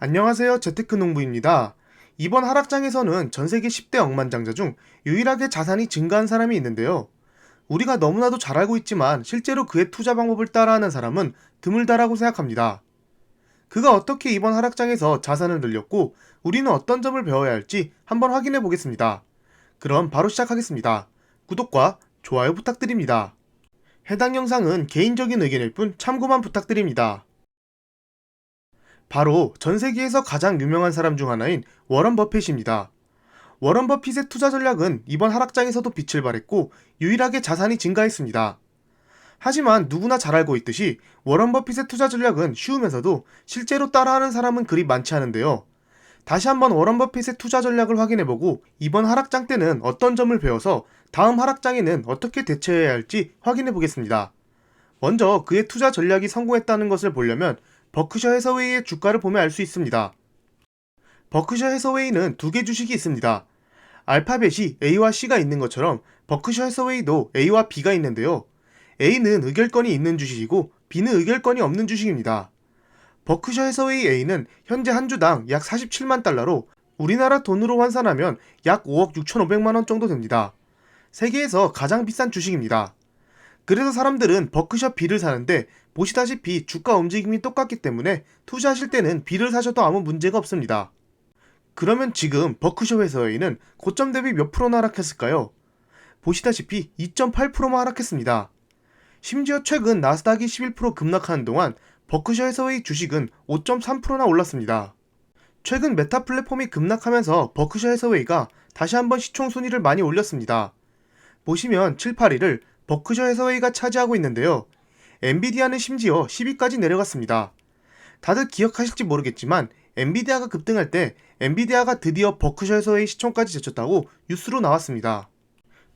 안녕하세요. 재테크농부입니다. 이번 하락장에서는 전세계 10대 억만장자 중 유일하게 자산이 증가한 사람이 있는데요. 우리가 너무나도 잘 알고 있지만 실제로 그의 투자 방법을 따라하는 사람은 드물다라고 생각합니다. 그가 어떻게 이번 하락장에서 자산을 늘렸고 우리는 어떤 점을 배워야 할지 한번 확인해 보겠습니다. 그럼 바로 시작하겠습니다. 구독과 좋아요 부탁드립니다. 해당 영상은 개인적인 의견일 뿐 참고만 부탁드립니다. 바로 전 세계에서 가장 유명한 사람 중 하나인 워런 버핏입니다. 워런 버핏의 투자 전략은 이번 하락장에서도 빛을 발했고 유일하게 자산이 증가했습니다. 하지만 누구나 잘 알고 있듯이 워런 버핏의 투자 전략은 쉬우면서도 실제로 따라하는 사람은 그리 많지 않은데요. 다시 한번 워런 버핏의 투자 전략을 확인해보고 이번 하락장 때는 어떤 점을 배워서 다음 하락장에는 어떻게 대처해야 할지 확인해보겠습니다. 먼저 그의 투자 전략이 성공했다는 것을 보려면 버크셔 해서웨이의 주가를 보면 알 수 있습니다. 버크셔 해서웨이는 두 개 주식이 있습니다. 알파벳이 A와 C가 있는 것처럼 버크셔 해서웨이도 A와 B가 있는데요. A는 의결권이 있는 주식이고 B는 의결권이 없는 주식입니다. 버크셔 해서웨이 A는 현재 한 주당 약 47만 달러로 우리나라 돈으로 환산하면 약 5억 6,500만 원 정도 됩니다. 세계에서 가장 비싼 주식입니다. 그래서 사람들은 버크셔 B를 사는데 보시다시피 주가 움직임이 똑같기 때문에 투자하실 때는 B를 사셔도 아무 문제가 없습니다. 그러면 지금 버크셔 해서웨이는 고점 대비 몇 프로나 하락했을까요? 보시다시피 2.8%만 하락했습니다. 심지어 최근 나스닥이 11% 급락하는 동안 버크셔 해서웨이 주식은 5.3%나 올랐습니다. 최근 메타 플랫폼이 급락하면서 버크셔 해서웨이가 다시 한번 시총 순위를 많이 올렸습니다. 보시면 7, 8위를 버크셔 해서웨이가 차지하고 있는데요. 엔비디아는 심지어 10위까지 내려갔습니다. 다들 기억하실지 모르겠지만 엔비디아가 급등할 때 엔비디아가 드디어 버크셔 해서웨이 시총까지 제쳤다고 뉴스로 나왔습니다.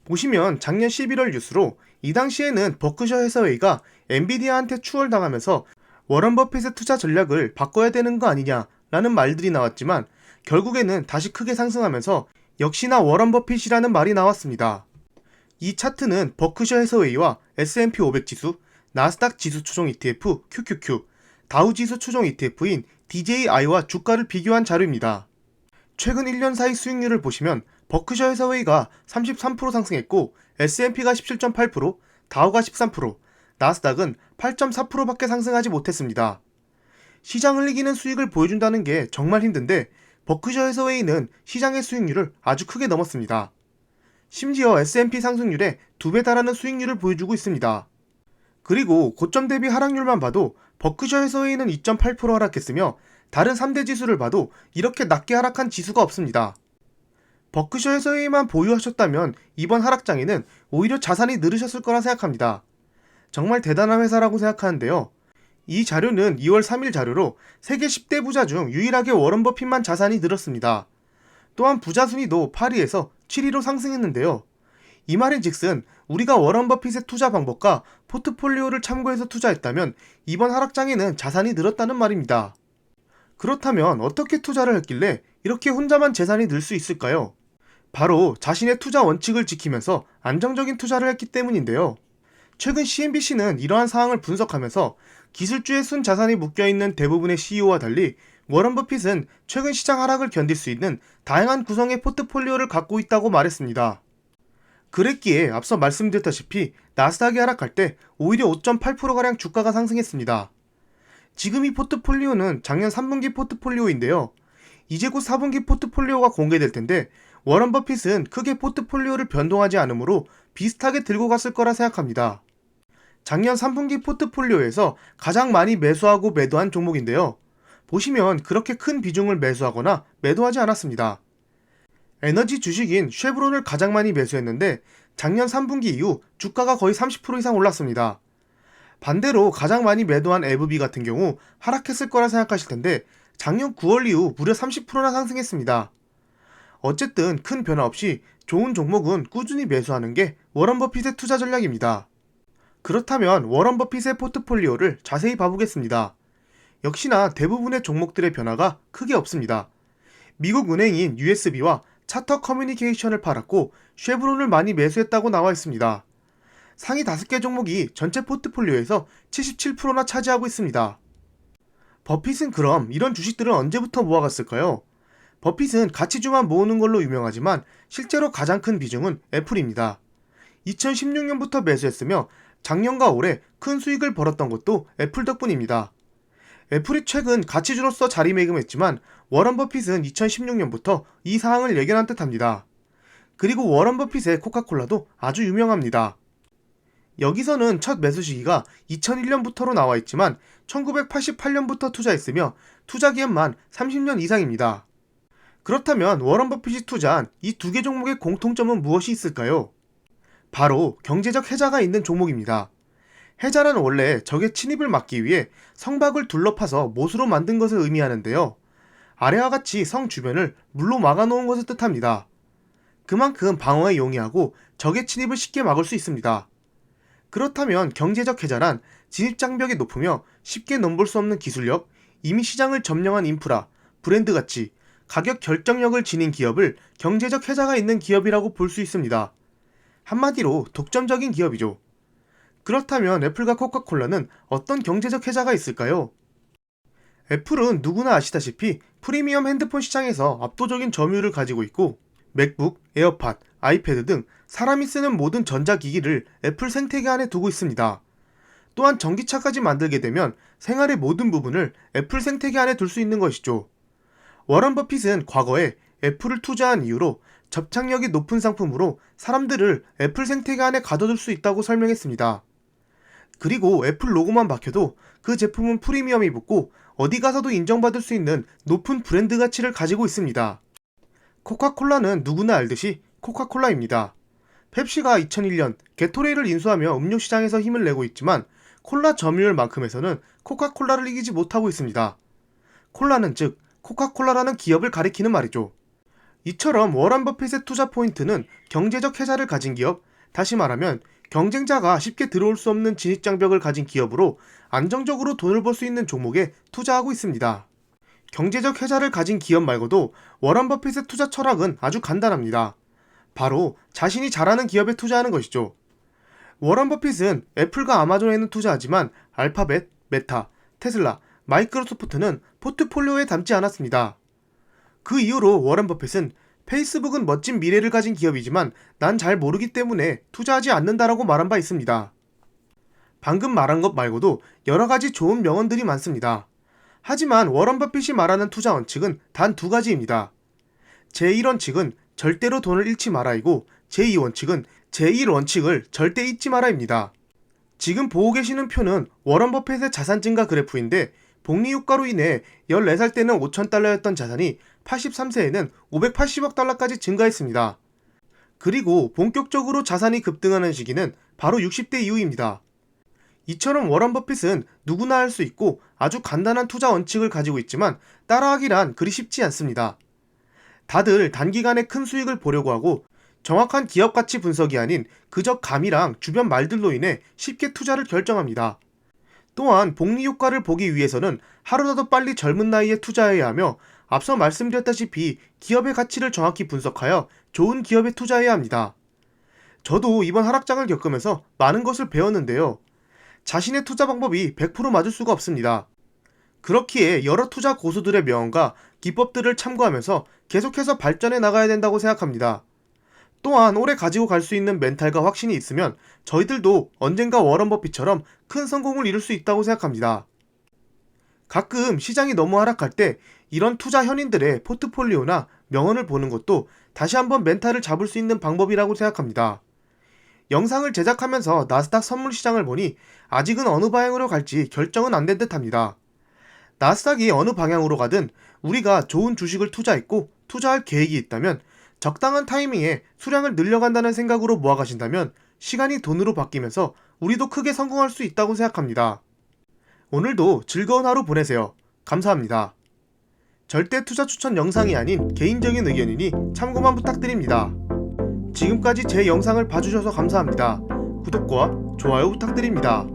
보시면 작년 11월 뉴스로 이 당시에는 버크셔 해서웨이가 엔비디아한테 추월당하면서 워런 버핏의 투자 전략을 바꿔야 되는 거 아니냐라는 말들이 나왔지만 결국에는 다시 크게 상승하면서 역시나 워런 버핏이라는 말이 나왔습니다. 이 차트는 버크셔 해서웨이와 S&P 500 지수, 나스닥 지수 추종 ETF QQQ, 다우 지수 추종 ETF인 DJI와 주가를 비교한 자료입니다. 최근 1년 사이 수익률을 보시면 버크셔 해서웨이가 33% 상승했고 S&P가 17.8%, 다우가 13%, 나스닥은 8.4%밖에 상승하지 못했습니다. 시장을 이기는 수익을 보여준다는 게 정말 힘든데 버크셔 해서웨이는 시장의 수익률을 아주 크게 넘었습니다. 심지어 S&P 상승률의 2배 달하는 수익률을 보여주고 있습니다. 그리고 고점 대비 하락률만 봐도 버크셔 해서웨이는 2.8% 하락했으며 다른 3대 지수를 봐도 이렇게 낮게 하락한 지수가 없습니다. 버크셔 해서웨이만 보유하셨다면 이번 하락장에는 오히려 자산이 늘으셨을 거라 생각합니다. 정말 대단한 회사라고 생각하는데요. 이 자료는 2월 3일 자료로 세계 10대 부자 중 유일하게 워런 버핏만 자산이 늘었습니다. 또한 부자 순위도 8위에서 7위로 상승했는데요. 이 말인즉슨 우리가 워런 버핏의 투자 방법과 포트폴리오를 참고해서 투자했다면 이번 하락장에는 자산이 늘었다는 말입니다. 그렇다면 어떻게 투자를 했길래 이렇게 혼자만 재산이 늘 수 있을까요? 바로 자신의 투자 원칙을 지키면서 안정적인 투자를 했기 때문인데요. 최근 CNBC는 이러한 상황을 분석하면서 기술주의 순 자산이 묶여있는 대부분의 CEO와 달리 워런 버핏은 최근 시장 하락을 견딜 수 있는 다양한 구성의 포트폴리오를 갖고 있다고 말했습니다. 그랬기에 앞서 말씀드렸다시피 나스닥이 하락할 때 오히려 5.8%가량 주가가 상승했습니다. 지금 이 포트폴리오는 작년 3분기 포트폴리오인데요. 이제 곧 4분기 포트폴리오가 공개될 텐데 워런 버핏은 크게 포트폴리오를 변동하지 않으므로 비슷하게 들고 갔을 거라 생각합니다. 작년 3분기 포트폴리오에서 가장 많이 매수하고 매도한 종목인데요. 보시면 그렇게 큰 비중을 매수하거나 매도하지 않았습니다. 에너지 주식인 쉐브론을 가장 많이 매수했는데 작년 3분기 이후 주가가 거의 30% 이상 올랐습니다. 반대로 가장 많이 매도한 에브비 같은 경우 하락했을 거라 생각하실 텐데 작년 9월 이후 무려 30%나 상승했습니다. 어쨌든 큰 변화 없이 좋은 종목은 꾸준히 매수하는 게 워런 버핏의 투자 전략입니다. 그렇다면 워런 버핏의 포트폴리오를 자세히 봐보겠습니다. 역시나 대부분의 종목들의 변화가 크게 없습니다. 미국 은행인 USB와 차터 커뮤니케이션을 팔았고 쉐브론을 많이 매수했다고 나와 있습니다. 상위 5개 종목이 전체 포트폴리오에서 77%나 차지하고 있습니다. 버핏은 그럼 이런 주식들을 언제부터 모아갔을까요? 버핏은 가치주만 모으는 걸로 유명하지만 실제로 가장 큰 비중은 애플입니다. 2016년부터 매수했으며 작년과 올해 큰 수익을 벌었던 것도 애플 덕분입니다. 애플이 최근 가치주로서 자리매김했지만 워런 버핏은 2016년부터 이 사항을 예견한 듯합니다. 그리고 워런 버핏의 코카콜라도 아주 유명합니다. 여기서는 첫 매수 시기가 2001년부터로 나와 있지만 1988년부터 투자했으며 투자 기간만 30년 이상입니다. 그렇다면 워런 버핏이 투자한 이 두 개 종목의 공통점은 무엇이 있을까요? 바로 경제적 해자가 있는 종목입니다. 해자란 원래 적의 침입을 막기 위해 성박을 둘러파서 못으로 만든 것을 의미하는데요. 아래와 같이 성 주변을 물로 막아놓은 것을 뜻합니다. 그만큼 방어에 용이하고 적의 침입을 쉽게 막을 수 있습니다. 그렇다면 경제적 해자란 진입장벽이 높으며 쉽게 넘볼 수 없는 기술력, 이미 시장을 점령한 인프라, 브랜드 가치, 가격 결정력을 지닌 기업을 경제적 해자가 있는 기업이라고 볼 수 있습니다. 한마디로 독점적인 기업이죠. 그렇다면 애플과 코카콜라는 어떤 경제적 해자가 있을까요? 애플은 누구나 아시다시피 프리미엄 핸드폰 시장에서 압도적인 점유율을 가지고 있고 맥북, 에어팟, 아이패드 등 사람이 쓰는 모든 전자기기를 애플 생태계 안에 두고 있습니다. 또한 전기차까지 만들게 되면 생활의 모든 부분을 애플 생태계 안에 둘 수 있는 것이죠. 워런 버핏은 과거에 애플을 투자한 이유로 접착력이 높은 상품으로 사람들을 애플 생태계 안에 가둬둘 수 있다고 설명했습니다. 그리고 애플 로고만 박혀도 그 제품은 프리미엄이 붙고 어디 가서도 인정받을 수 있는 높은 브랜드 가치를 가지고 있습니다. 코카콜라는 누구나 알듯이 코카콜라입니다. 펩시가 2001년 게토레이를 인수하며 음료 시장에서 힘을 내고 있지만 콜라 점유율만큼에서는 코카콜라를 이기지 못하고 있습니다. 콜라는 즉 코카콜라라는 기업을 가리키는 말이죠. 이처럼 워런 버핏의 투자 포인트는 경제적 해자를 가진 기업, 다시 말하면 경쟁자가 쉽게 들어올 수 없는 진입장벽을 가진 기업으로 안정적으로 돈을 벌 수 있는 종목에 투자하고 있습니다. 경제적 해자를 가진 기업 말고도 워런 버핏의 투자 철학은 아주 간단합니다. 바로 자신이 잘하는 기업에 투자하는 것이죠. 워런 버핏은 애플과 아마존에는 투자하지만 알파벳, 메타, 테슬라, 마이크로소프트는 포트폴리오에 담지 않았습니다. 그 이후로 워런 버핏은 페이스북은 멋진 미래를 가진 기업이지만 난 잘 모르기 때문에 투자하지 않는다라고 말한 바 있습니다. 방금 말한 것 말고도 여러 가지 좋은 명언들이 많습니다. 하지만 워런 버핏이 말하는 투자 원칙은 단 두 가지입니다. 제1원칙은 절대로 돈을 잃지 마라이고 제2원칙은 제1원칙을 절대 잊지 마라입니다. 지금 보고 계시는 표는 워런 버핏의 자산 증가 그래프인데 복리 효과로 인해 14살 때는 5,000달러였던 자산이 83세에는 580억 달러까지 증가했습니다. 그리고 본격적으로 자산이 급등하는 시기는 바로 60대 이후입니다. 이처럼 워런 버핏은 누구나 할 수 있고 아주 간단한 투자 원칙을 가지고 있지만 따라하기란 그리 쉽지 않습니다. 다들 단기간에 큰 수익을 보려고 하고 정확한 기업 가치 분석이 아닌 그저 감이랑 주변 말들로 인해 쉽게 투자를 결정합니다. 또한 복리 효과를 보기 위해서는 하루라도 빨리 젊은 나이에 투자해야 하며 앞서 말씀드렸다시피 기업의 가치를 정확히 분석하여 좋은 기업에 투자해야 합니다. 저도 이번 하락장을 겪으면서 많은 것을 배웠는데요. 자신의 투자 방법이 100% 맞을 수가 없습니다. 그렇기에 여러 투자 고수들의 명언과 기법들을 참고하면서 계속해서 발전해 나가야 된다고 생각합니다. 또한 오래 가지고 갈 수 있는 멘탈과 확신이 있으면 저희들도 언젠가 워런 버핏처럼 큰 성공을 이룰 수 있다고 생각합니다. 가끔 시장이 너무 하락할 때 이런 투자 현인들의 포트폴리오나 명언을 보는 것도 다시 한번 멘탈을 잡을 수 있는 방법이라고 생각합니다. 영상을 제작하면서 나스닥 선물 시장을 보니 아직은 어느 방향으로 갈지 결정은 안 된 듯합니다. 나스닥이 어느 방향으로 가든 우리가 좋은 주식을 투자했고 투자할 계획이 있다면 적당한 타이밍에 수량을 늘려간다는 생각으로 모아가신다면 시간이 돈으로 바뀌면서 우리도 크게 성공할 수 있다고 생각합니다. 오늘도 즐거운 하루 보내세요. 감사합니다. 절대 투자 추천 영상이 아닌 개인적인 의견이니 참고만 부탁드립니다. 지금까지 제 영상을 봐주셔서 감사합니다. 구독과 좋아요 부탁드립니다.